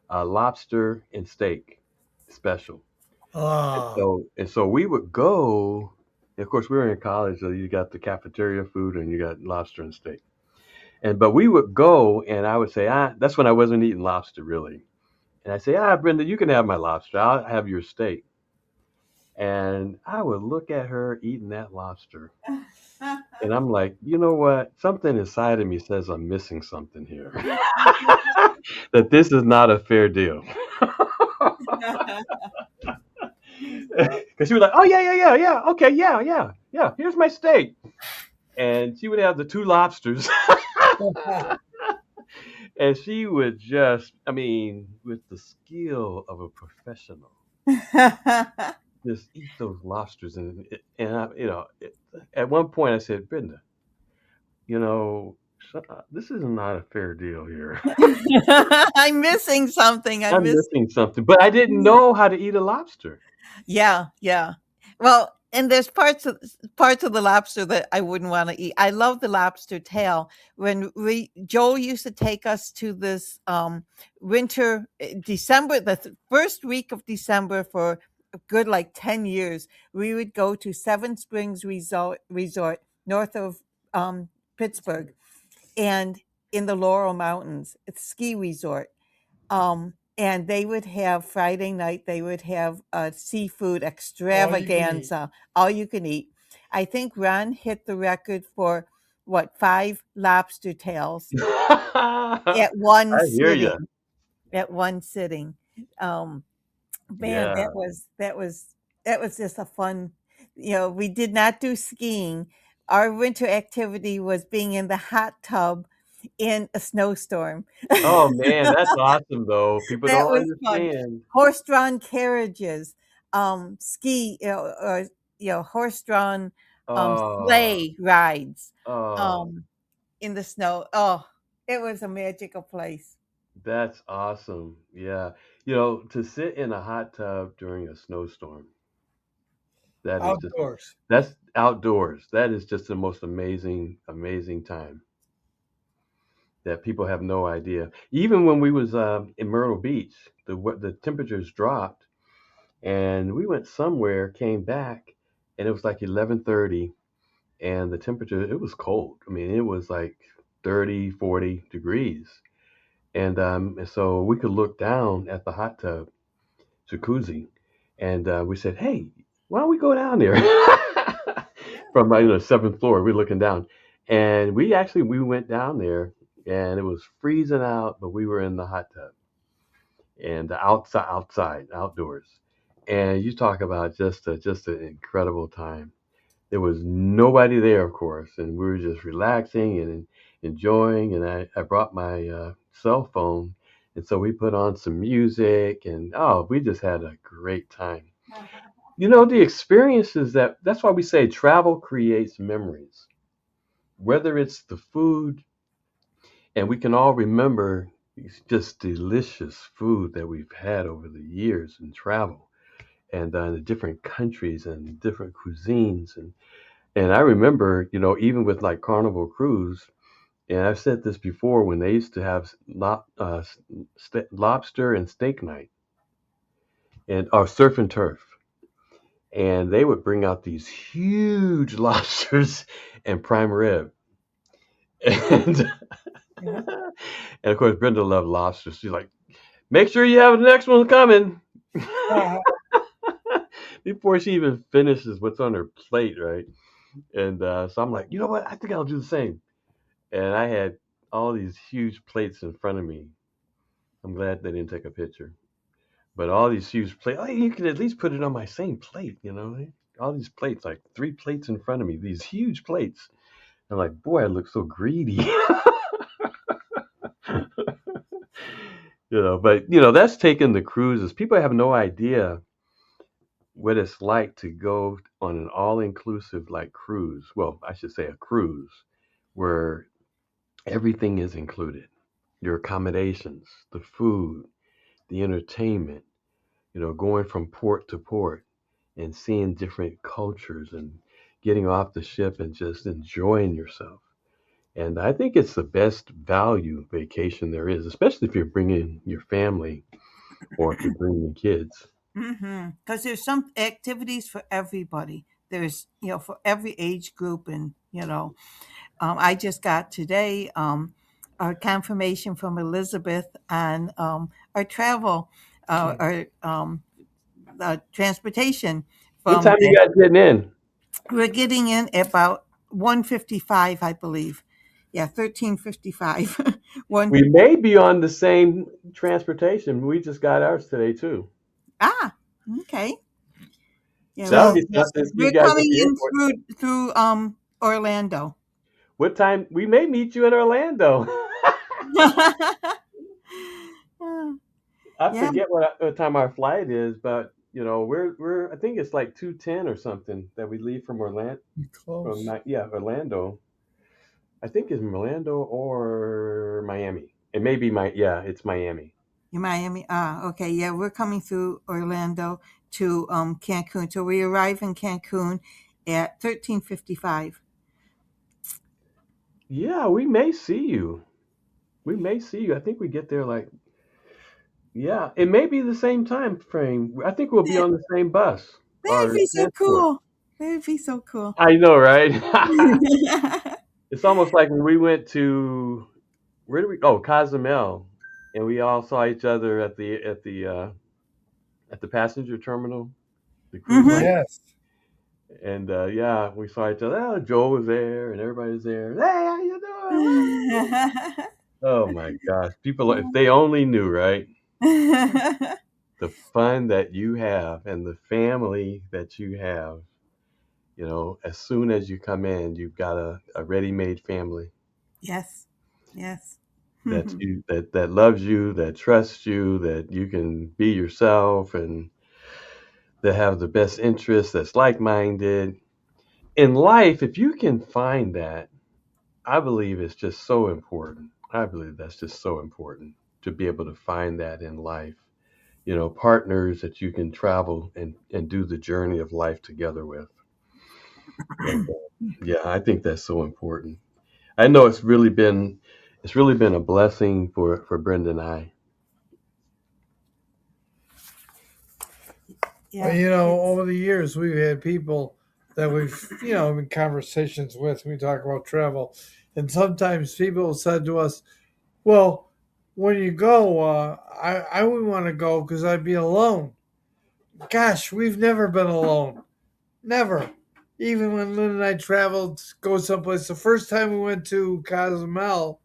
lobster and steak special. And Ah, so we would go. Of course, we were in college, so you got the cafeteria food and you got lobster and steak. But we would go, and I would say, that's when I wasn't eating lobster really. And I say, Brenda, you can have my lobster. I'll have your steak. And I would look at her eating that lobster, and I'm like, you know what? Something inside of me says I'm missing something here. That this is not a fair deal. Because she was like, oh yeah, okay, yeah. Here's my steak, and she would have the two lobsters, and she would just, I mean, with the skill of a professional, just eat those lobsters, at one point I said, Brenda, you know, this is not a fair deal here. I'm missing something. I'm missing something, but I didn't know how to eat a lobster. Yeah, yeah. Well, and there's parts of the lobster that I wouldn't want to eat. I love the lobster tail. When Joel used to take us to this winter December, first week of December for a good like 10 years, we would go to Seven Springs Resort north of Pittsburgh and in the Laurel Mountains. It's a ski resort. And they would have Friday night, they would have a seafood extravaganza, all you can eat. I think Ron hit the record for what, 5 lobster tails I at one hear you. sitting. At one sitting. Man, Yeah. that was just a fun, we did not do skiing. Our winter activity was being in the hot tub in a snowstorm. Oh man, that's awesome though. People That don't was fun. understand. Horse-drawn carriages, ski, horse-drawn Oh, sleigh rides oh, um, in the snow. Oh, it was a magical place. that's awesome. Yeah. To sit in a hot tub during a snowstorm, outdoors. that's outdoors. That is just the most amazing, amazing time that people have no idea. Even when we was in Myrtle Beach, the temperatures dropped, and we went somewhere, came back, and it was like 11:30, and the temperature, it was cold. I mean, it was like 30, 40 degrees. And so we could look down at the hot tub jacuzzi, and we said, "Hey, why don't we go down there?" From seventh floor, we're looking down, and we went down there, and it was freezing out, but we were in the hot tub and outside, outdoors, and you talk about just an incredible time. There was nobody there, of course, and we were just relaxing and enjoying. And I brought my cell phone, and so we put on some music, and oh, we just had a great time. The experiences that's why we say travel creates memories, whether it's the food, and we can all remember these just delicious food that we've had over the years in travel and the different countries and different cuisines. And I remember, even with like Carnival Cruise, and I've said this before, when they used to have lobster and steak night, and or surf and turf, and they would bring out these huge lobsters and prime rib, and and of course Brenda loved lobsters. She's like, "Make sure you have the next one coming." Before she even finishes what's on her plate, right? And so I'm like, you know what? I think I'll do the same. And I had all these huge plates in front of me. I'm glad they didn't take a picture. But all these huge plates, oh, you could at least put it on my same plate, All these plates, like 3 plates in front of me, these huge plates. I'm like, boy, I look so greedy. But that's taking the cruises. People have no idea what it's like to go on an all-inclusive like cruise. Well, I should say a cruise where everything is included. Your accommodations, the food, the entertainment, going from port to port and seeing different cultures and getting off the ship and just enjoying yourself. And I think it's the best value vacation there is, especially if you're bringing your family or if you're bringing kids. Because there's some activities for everybody. There's, for every age group. And, I just got today a confirmation from Elizabeth on our travel, our transportation What from, time you guys getting in? we're getting in about 1:55, I believe. Yeah, 13:55. One. We may be on the same transportation. We just got ours today too. Ah, okay. Yeah, That'll So be something. See you we're guys at coming the in airport. through Orlando. What time? We may meet you in Orlando. I Yeah, forget what time our flight is, but we're I think it's like 2:10 or something that we leave from Orlando. close. Orlando. I think it's Orlando or Miami. It may be it's Miami. in Miami. Ah, okay. Yeah, we're coming through Orlando to Cancun. So we arrive in Cancun at 13:55. Yeah, we may see you. We may see you. I think we get there like yeah. It may be the same time frame. I think we'll be on the same bus That'd or be so transport. cool. That'd be so cool. I know, right? It's almost like when we went to where did we? Oh, Cozumel, and we all saw each other at the passenger terminal, the cruise Hmm. line, Yes. and yeah, we saw each other. Oh, Joel was there, and everybody was there. Hey, how you doing? Oh my gosh, people! If they only knew, right? The fun that you have and the family that you have. As soon as you come in, you've got a ready-made family Yes. Yes. that loves you, that trusts you, that you can be yourself, and that have the best interests, that's like-minded. In life, if you can find that, I believe it's just so important. I believe that's just so important to be able to find that in life. Partners that you can travel and do the journey of life together with. And yeah, I think that's so important. I know it's really been a blessing for Brenda and I. Yeah. Over the years, we've had people that we've, in conversations with, we talk about travel. And sometimes people said to us, well, when you go, I wouldn't want to go because I'd be alone. Gosh, we've never been alone. Never. Even when Lynn and I traveled to go someplace, the first time we went to Cozumel,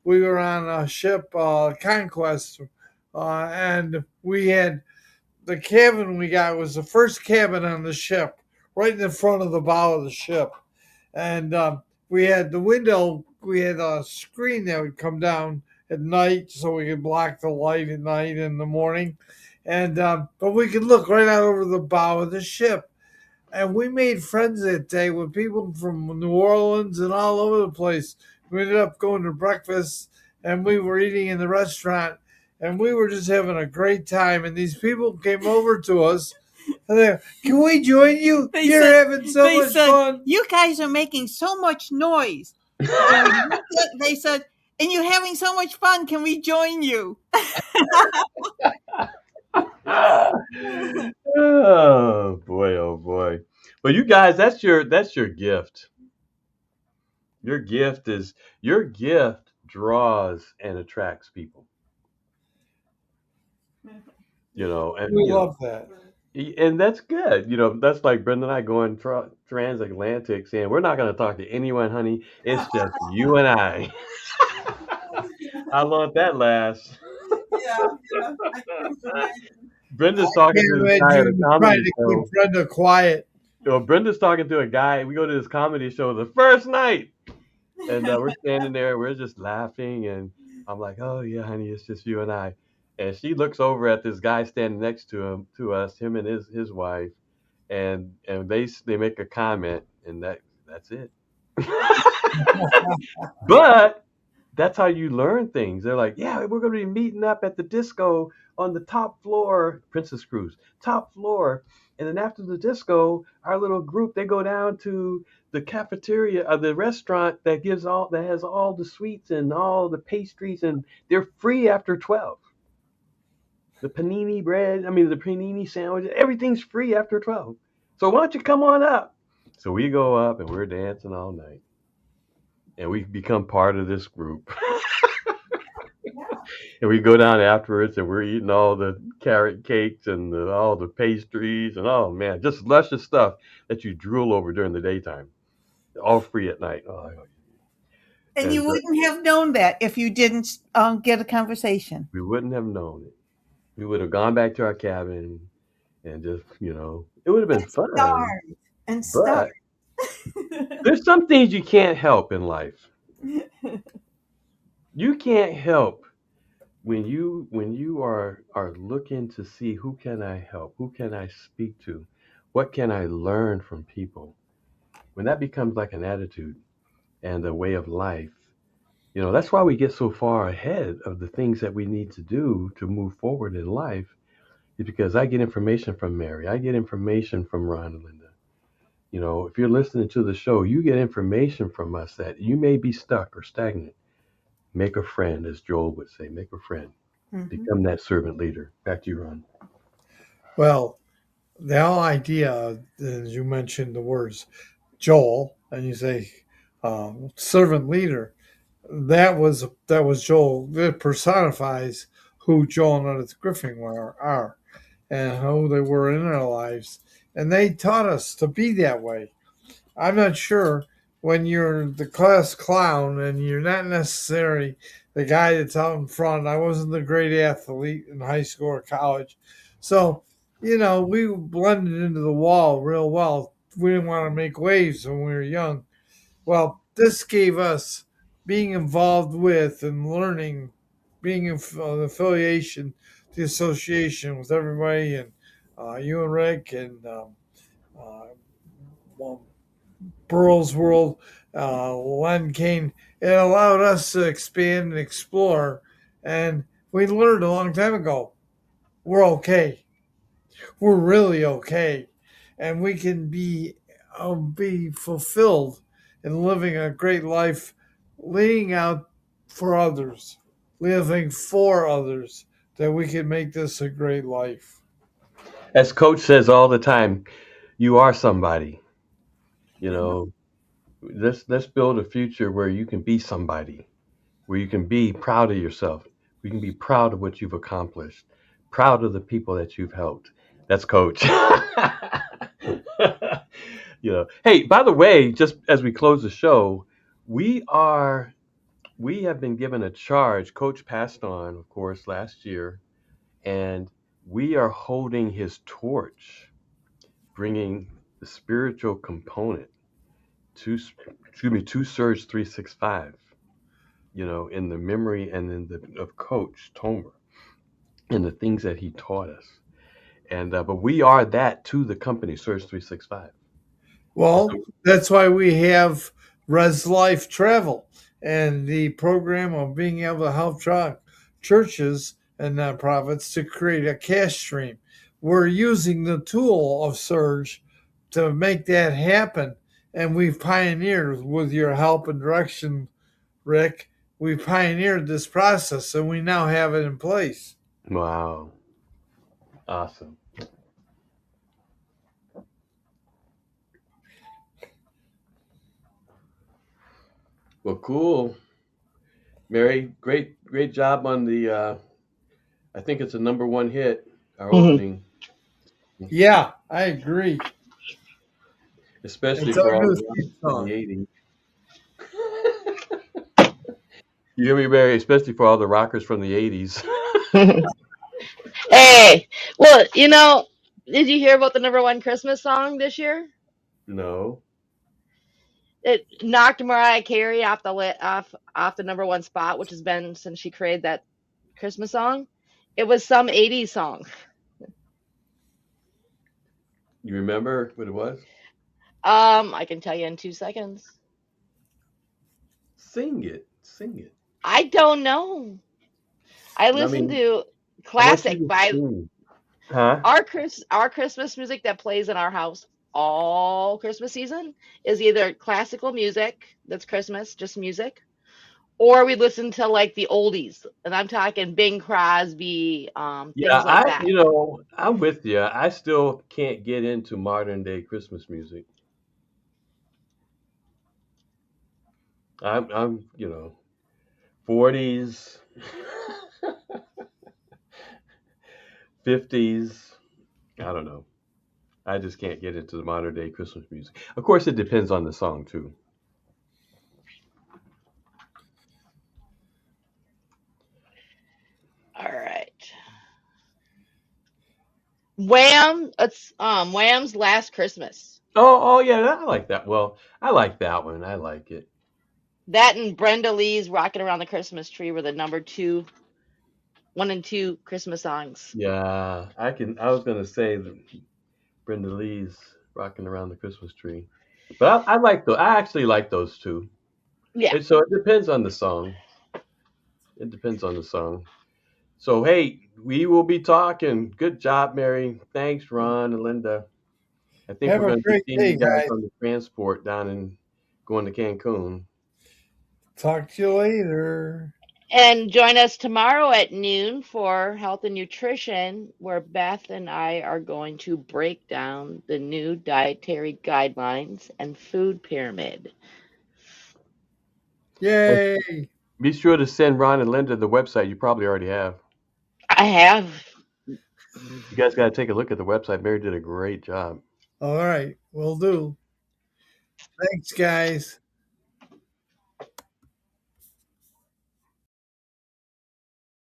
we were on a ship, Conquest, and we had the cabin we got was the first cabin on the ship, right in the front of the bow of the ship. And we had the window, we had a screen that would come down at night so we could block the light at night and in the morning. And but we could look right out over the bow of the ship. And we made friends that day with people from New Orleans and all over the place. We ended up going to breakfast and we were eating in the restaurant and we were just having a great time. And these people came over to us and they, can we join you? You're having so much fun. You guys are making so much noise. They said, and you're having so much fun. Can we join you? Oh boy, oh boy. Well, you guys, that's your gift. Your gift draws and attracts people. And We love that. and that's good. That's like Brenda and I going transatlantic, saying we're not going to talk to anyone, honey. It's just you and I. How long that lasts? Yeah. Brenda's talking to this guy at a Trying comedy to show. keep Brenda quiet. Brenda's talking to a guy. We go to this comedy show the first night, and we're standing there. We're just laughing, and I'm like, "Oh yeah, honey, it's just you and I." And she looks over at this guy standing next to us, him and his wife, and they make a comment, and that's it. But that's how you learn things. They're like, yeah, we're going to be meeting up at the disco on the top floor, Princess Cruise, top floor. And then after the disco, our little group, they go down to the cafeteria of the restaurant that has all the sweets and all the pastries, and they're free after 12. The panini bread, the panini sandwich, everything's free after 12. So why don't you come on up? So we go up and we're dancing all night. And we become part of this group. And we go down afterwards and we're eating all the carrot cakes and all the pastries and oh man, just luscious stuff that you drool over during the daytime. All free at night. Oh, And you wouldn't have known that if you didn't get a conversation. we wouldn't have known it. We would have gone back to our cabin and just, it would have been fun. And But there's some things you can't help in life. You can't help when you are looking to see who can I help, who can I speak to, what can I learn from people. When that becomes like an attitude and a way of life, that's why we get so far ahead of the things that we need to do to move forward in life. Is because I get information from Mary, I get information from Ron and Linda. If you're listening to the show, you get information from us that you may be stuck or stagnant. Make a friend, as Joel would say, make a friend. Mhm. Become that servant leader. Back to you, Ron. Well, the whole idea, as you mentioned the words Joel, and you say servant leader, that was Joel. It personifies who Joel and Edith Griffin are and how they were in our lives. And they taught us to be that way. I'm not sure when you're the class clown and you're not necessarily the guy that's out in front. I wasn't the great athlete in high school or college. So, we blended into the wall real well. We didn't want to make waves when we were young. Well, this gave us being involved with and learning, being in affiliation, the association with everybody, and you and Rick and Burl's World, Len Kane. It allowed us to expand and explore, and we learned a long time ago we're okay. We're really okay, and we can be fulfilled in living a great life, leading out for others, living for others, that we can make this a great life. As Coach says all the time, you are somebody. You know, let's build a future where you can be somebody, where you can be proud of yourself, where you can be proud of what you've accomplished, proud of the people that you've helped. That's Coach. Hey, by the way, just as we close the show, we are we have been given a charge. Coach passed on, of course, last year, and we are holding his torch, bringing the spiritual component to Surge 365. In the memory and in the of Coach Tomer and the things that he taught us. And but we are that to the company Surge 365. Well, that's why we have Res Life Travel and the program of being able to help churches and nonprofits to create a cash stream. We're using the tool of Surge to make that happen. And we've pioneered with your help and direction, Rick. We pioneered this process and we now have it in place. Wow. Awesome. Well, cool. Mary, great job on the I think it's a number one hit, our opening, Yeah, I agree. especially It's for our all new the theme rockers from song. the 80s. You hear me, Mary? Especially for all the rockers from the 80s. Hey, well, did you hear about the number one Christmas song this year? No. It knocked Mariah Carey off off the number one spot, which has been since she created that Christmas song. It was some 80s song. You remember what it was? I can tell you in 2 seconds. Sing it. Sing it. I don't know. I I listen mean, to I want you classic to by sing. Huh? our Christmas music that plays in our house all Christmas season is either classical music that's Christmas, just music, or we listen to like the oldies, and I'm talking Bing Crosby, Yeah, things like that. I'm with you. I still can't get into modern day Christmas music. I'm 40s, 50s. I don't know. I just can't get into the modern day Christmas music. Of course, it depends on the song too. All right. Wham! It's Wham's Last Christmas. Oh, yeah, I like that. Well, I like that one. I like it. That and Brenda Lee's "Rocking Around the Christmas Tree" were the number two, one and two Christmas songs. Yeah, I was gonna say that Brenda Lee's "Rocking Around the Christmas Tree," but I like those. I actually like those two. Yeah. So it depends on the song. It depends on the song. So hey, we will be talking. Good job, Mary. Thanks, Ron and Linda. I think Have we're a going to be great seeing day, you guys guys. on the transport down in going to Cancun. Talk to you later. And join us tomorrow at noon for Health and Nutrition, where Beth and I are going to break down the new dietary guidelines and food pyramid. And Yay. be sure to send Ron and Linda the website. You probably already have. I have. You guys got to take a look at the website. Mary did a great job. All right, will do. Thanks, guys.